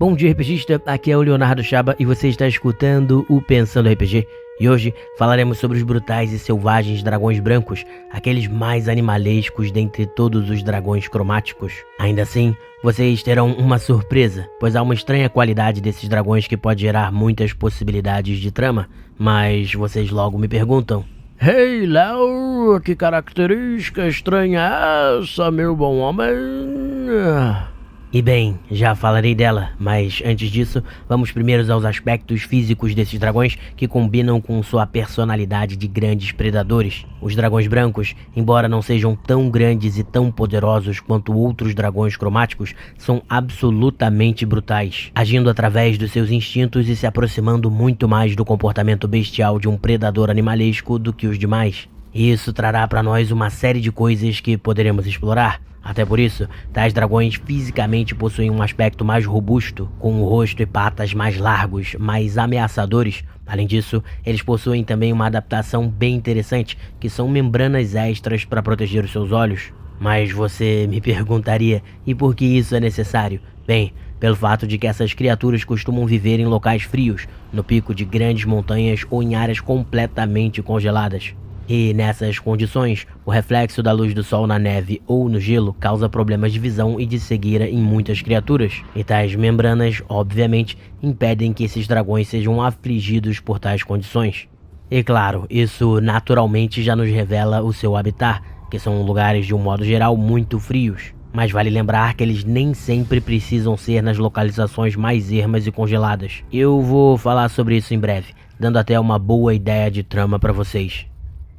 Bom dia, RPGista, aqui é o Leonardo Chaba e você está escutando o Pensando RPG. E hoje falaremos sobre os brutais e selvagens dragões brancos, aqueles mais animalescos dentre todos os dragões cromáticos. Ainda assim, vocês terão uma surpresa, pois há uma estranha qualidade desses dragões que pode gerar muitas possibilidades de trama, mas vocês logo me perguntam: Hey, Léo, que característica estranha é essa, meu bom homem? E bem, já falarei dela, mas antes disso, vamos primeiro aos aspectos físicos desses dragões que combinam com sua personalidade de grandes predadores. Os dragões brancos, embora não sejam tão grandes e tão poderosos quanto outros dragões cromáticos, são absolutamente brutais, agindo através dos seus instintos e se aproximando muito mais do comportamento bestial de um predador animalesco do que os demais. Isso trará para nós uma série de coisas que poderemos explorar. Até por isso, tais dragões fisicamente possuem um aspecto mais robusto, com o rosto e patas mais largos, mais ameaçadores. Além disso, eles possuem também uma adaptação bem interessante, que são membranas extras para proteger os seus olhos. Mas você me perguntaria, e por que isso é necessário? Bem, pelo fato de que essas criaturas costumam viver em locais frios, no pico de grandes montanhas ou em áreas completamente congeladas. E nessas condições, o reflexo da luz do sol na neve ou no gelo causa problemas de visão e de cegueira em muitas criaturas. E tais membranas, obviamente, impedem que esses dragões sejam afligidos por tais condições. E claro, isso naturalmente já nos revela o seu habitat, que são lugares de um modo geral muito frios. Mas vale lembrar que eles nem sempre precisam ser nas localizações mais ermas e congeladas. Eu vou falar sobre isso em breve, dando até uma boa ideia de trama para vocês.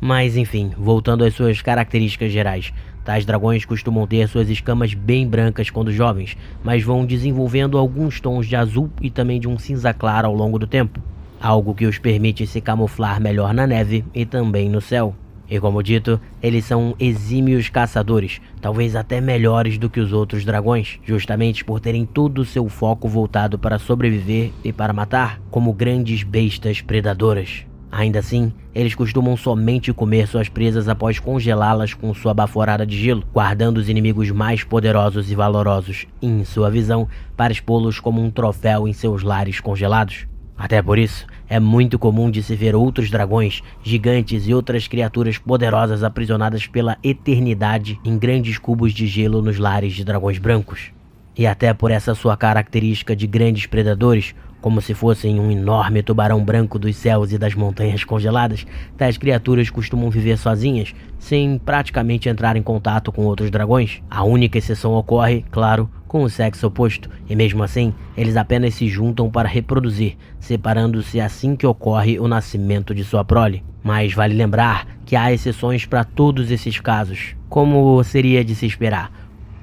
Mas enfim, voltando às suas características gerais, tais dragões costumam ter suas escamas bem brancas quando jovens, mas vão desenvolvendo alguns tons de azul e também de um cinza claro ao longo do tempo, algo que os permite se camuflar melhor na neve e também no céu. E como dito, eles são exímios caçadores, talvez até melhores do que os outros dragões, justamente por terem todo o seu foco voltado para sobreviver e para matar, como grandes bestas predadoras. Ainda assim, eles costumam somente comer suas presas após congelá-las com sua baforada de gelo, guardando os inimigos mais poderosos e valorosos, em sua visão, para expô-los como um troféu em seus lares congelados. Até por isso, é muito comum de se ver outros dragões, gigantes e outras criaturas poderosas aprisionadas pela eternidade em grandes cubos de gelo nos lares de dragões brancos. E até por essa sua característica de grandes predadores, como se fossem um enorme tubarão branco dos céus e das montanhas congeladas, tais criaturas costumam viver sozinhas, sem praticamente entrar em contato com outros dragões. A única exceção ocorre, claro, com o sexo oposto, e mesmo assim, eles apenas se juntam para reproduzir, separando-se assim que ocorre o nascimento de sua prole. Mas vale lembrar que há exceções para todos esses casos, como seria de se esperar.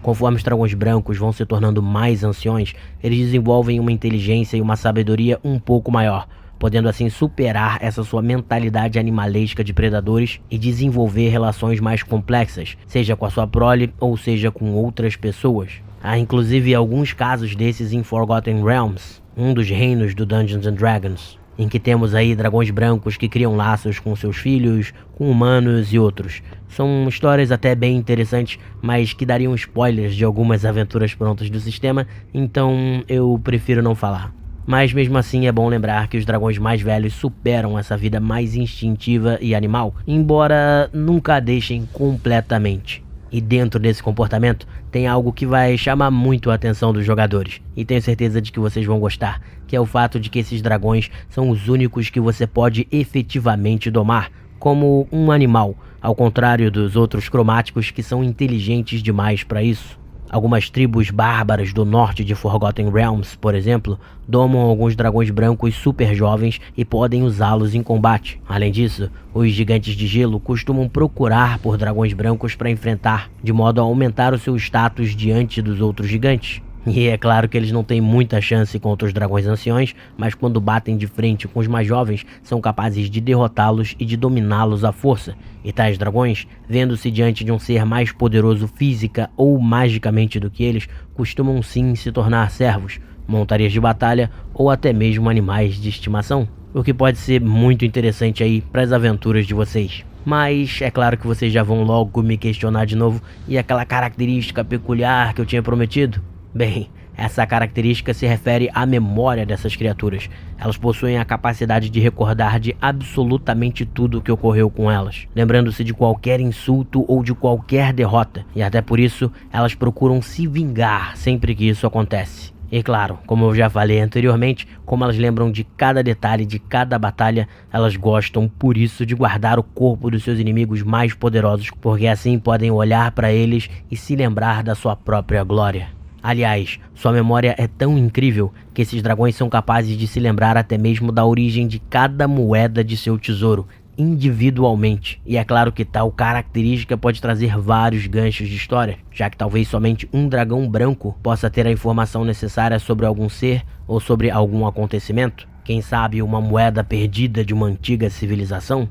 Conforme os dragões brancos vão se tornando mais anciões, eles desenvolvem uma inteligência e uma sabedoria um pouco maior, podendo assim superar essa sua mentalidade animalesca de predadores e desenvolver relações mais complexas, seja com a sua prole ou seja com outras pessoas. Há inclusive alguns casos desses em Forgotten Realms, um dos reinos do Dungeons & Dragons, em que temos aí dragões brancos que criam laços com seus filhos, com humanos e outros. São histórias até bem interessantes, mas que dariam spoilers de algumas aventuras prontas do sistema, então eu prefiro não falar. Mas mesmo assim é bom lembrar que os dragões mais velhos superam essa vida mais instintiva e animal, embora nunca a deixem completamente. E dentro desse comportamento tem algo que vai chamar muito a atenção dos jogadores, e tenho certeza de que vocês vão gostar, que é o fato de que esses dragões são os únicos que você pode efetivamente domar, como um animal, ao contrário dos outros cromáticos que são inteligentes demais para isso. Algumas tribos bárbaras do norte de Forgotten Realms, por exemplo, domam alguns dragões brancos super jovens e podem usá-los em combate. Além disso, os gigantes de gelo costumam procurar por dragões brancos para enfrentar, de modo a aumentar o seu status diante dos outros gigantes. E é claro que eles não têm muita chance contra os dragões anciões, mas quando batem de frente com os mais jovens, são capazes de derrotá-los e de dominá-los à força. E tais dragões, vendo-se diante de um ser mais poderoso física ou magicamente do que eles, costumam sim se tornar servos, montarias de batalha ou até mesmo animais de estimação. O que pode ser muito interessante aí para as aventuras de vocês. Mas é claro que vocês já vão logo me questionar de novo, e aquela característica peculiar que eu tinha prometido? Bem, Essa característica se refere à memória dessas criaturas. Elas possuem a capacidade de recordar de absolutamente tudo o que ocorreu com elas, lembrando-se de qualquer insulto ou de qualquer derrota, e até por isso elas procuram se vingar sempre que isso acontece. E claro, como eu já falei anteriormente, como elas lembram de cada detalhe de cada batalha, elas gostam por isso de guardar o corpo dos seus inimigos mais poderosos, porque assim podem olhar para eles e se lembrar da sua própria glória. Aliás, sua memória é tão incrível que esses dragões são capazes de se lembrar até mesmo da origem de cada moeda de seu tesouro, individualmente. E é claro que tal característica pode trazer vários ganchos de história, já que talvez somente um dragão branco possa ter a informação necessária sobre algum ser ou sobre algum acontecimento. Quem sabe uma moeda perdida de uma antiga civilização?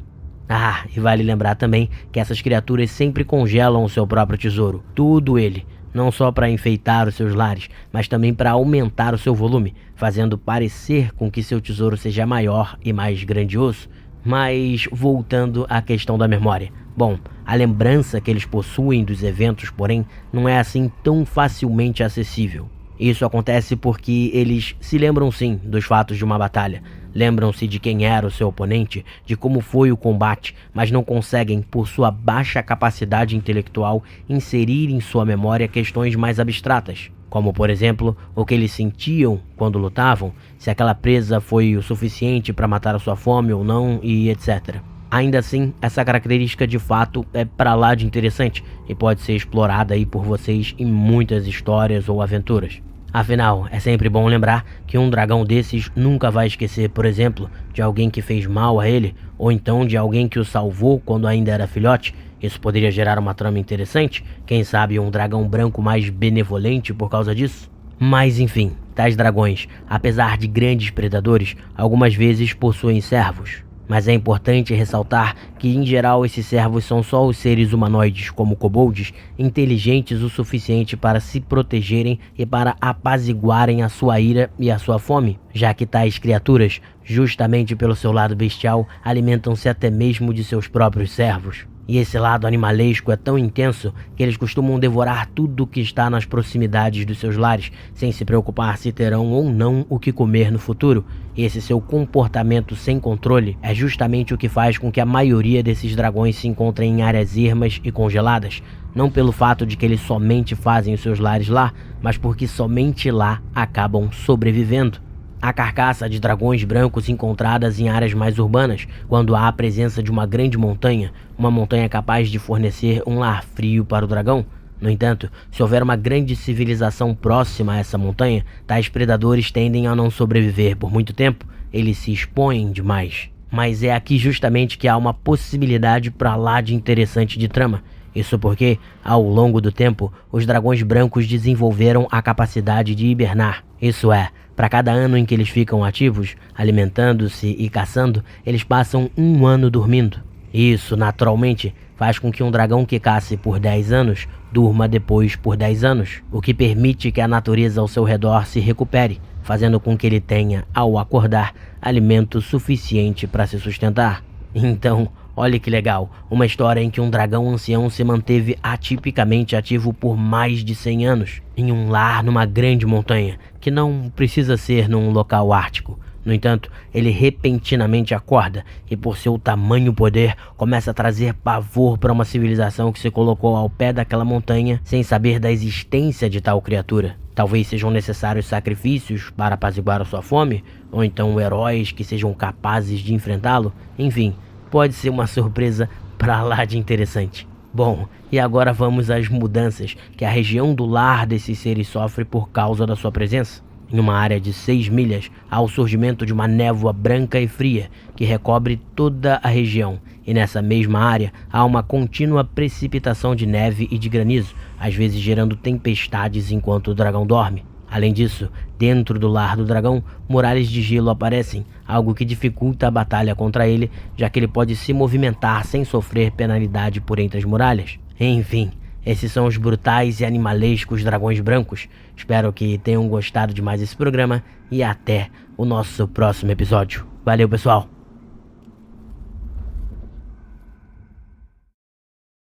Ah, e vale lembrar também que essas criaturas sempre congelam o seu próprio tesouro, tudo ele. Não só para enfeitar os seus lares, mas também para aumentar o seu volume, fazendo parecer com que seu tesouro seja maior e mais grandioso. Mas voltando à questão da memória. Bom, a lembrança que eles possuem dos eventos, porém, não é assim tão facilmente acessível. Isso acontece porque eles se lembram sim dos fatos de uma batalha, lembram-se de quem era o seu oponente, de como foi o combate, mas não conseguem, por sua baixa capacidade intelectual, inserir em sua memória questões mais abstratas, como por exemplo, o que eles sentiam quando lutavam, se aquela presa foi o suficiente para matar a sua fome ou não e etc. Ainda assim, essa característica de fato é para lá de interessante e pode ser explorada aí por vocês em muitas histórias ou aventuras. Afinal, é sempre bom lembrar que um dragão desses nunca vai esquecer, por exemplo, de alguém que fez mal a ele, ou então de alguém que o salvou quando ainda era filhote. Isso poderia gerar uma trama interessante, quem sabe um dragão branco mais benevolente por causa disso? Mas enfim, tais dragões, apesar de grandes predadores, algumas vezes possuem servos. Mas é importante ressaltar que em geral esses servos são só os seres humanoides, como kobolds, inteligentes o suficiente para se protegerem e para apaziguarem a sua ira e a sua fome, já que tais criaturas, justamente pelo seu lado bestial, alimentam-se até mesmo de seus próprios servos. E esse lado animalesco é tão intenso que eles costumam devorar tudo que está nas proximidades dos seus lares, sem se preocupar se terão ou não o que comer no futuro. E esse seu comportamento sem controle é justamente o que faz com que a maioria desses dragões se encontrem em áreas ermas e congeladas, não pelo fato de que eles somente fazem os seus lares lá, mas porque somente lá acabam sobrevivendo. A carcaça de dragões brancos encontradas em áreas mais urbanas, quando há a presença de uma grande montanha, uma montanha capaz de fornecer um lar frio para o dragão. No entanto, se houver uma grande civilização próxima a essa montanha, tais predadores tendem a não sobreviver por muito tempo, eles se expõem demais. Mas é aqui justamente que há uma possibilidade para lá de interessante de trama. Isso porque, ao longo do tempo, os dragões brancos desenvolveram a capacidade de hibernar. Isso é, para cada ano em que eles ficam ativos, alimentando-se e caçando, eles passam um ano dormindo. Isso, naturalmente, faz com que um dragão que casse por 10 anos, durma depois por 10 anos, o que permite que a natureza ao seu redor se recupere, fazendo com que ele tenha, ao acordar, alimento suficiente para se sustentar. Então, olha que legal, uma história em que um dragão ancião se manteve atipicamente ativo por mais de 100 anos, em um lar numa grande montanha, que não precisa ser num local ártico. No entanto, ele repentinamente acorda e por seu tamanho poder começa a trazer pavor para uma civilização que se colocou ao pé daquela montanha sem saber da existência de tal criatura. Talvez sejam necessários sacrifícios para apaziguar a sua fome, ou então heróis que sejam capazes de enfrentá-lo, enfim. Pode ser uma surpresa pra lá de interessante. Bom, e agora vamos às mudanças que a região do lar desses seres sofre por causa da sua presença. Em uma área de 6 milhas, há o surgimento de uma névoa branca e fria que recobre toda a região. E nessa mesma área, há uma contínua precipitação de neve e de granizo, às vezes gerando tempestades enquanto o dragão dorme. Além disso, dentro do lar do dragão, muralhas de gelo aparecem, algo que dificulta a batalha contra ele, já que ele pode se movimentar sem sofrer penalidade por entre as muralhas. Enfim, esses são os brutais e animalescos dragões brancos. Espero que tenham gostado de mais esse programa e até o nosso próximo episódio. Valeu, pessoal!